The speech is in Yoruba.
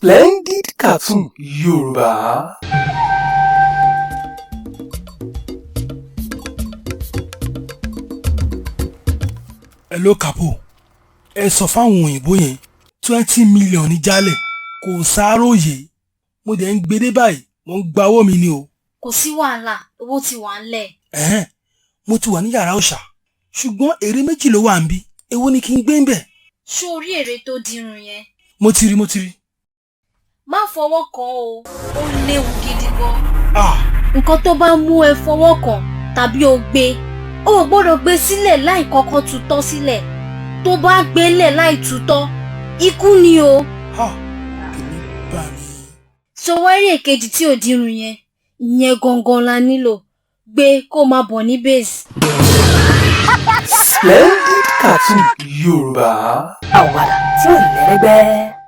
Splendid Cartoon Yorùbá. Hello Capo, ẹ sọ fáwọn òyìnbó yẹn 20 million ní jálẹ̀ kò sáróyè mo dẹ̀ ń gbedé báyìí mo ń gba owó mi ni o. Kò sí wàhálà, owó ti wà ńlẹ̀. Mo ti wà ní yàrá òòṣà ṣùgbọ́n èrè méjì ló wà níbí èwo ni kí n gbé ń bẹ̀. Ṣó o rí èrè tó dirun yẹn? Mo ti rí. Má fọwọ́ kàn ó léwu gidi gan. Ah, Nǹkan tó bá mú ẹ fọwọ́ kàn tàbí o gbé, o ò gbọ́dọ̀ gbé sílẹ̀ láì kọ́kọ́ tutọ́ sílẹ̀. Tó bá gbélẹ̀ láì tutọ́, ikú ni o. èmi bá mi. Ṣọwárí èkejì tí ò dirun yẹn, ìyẹn gangan la nílò. Gbé kó máa bọ̀ ní base. Splendid Cartoon Yorùbá. Àwàdà tí ò lẹ́lẹ́gbẹ́.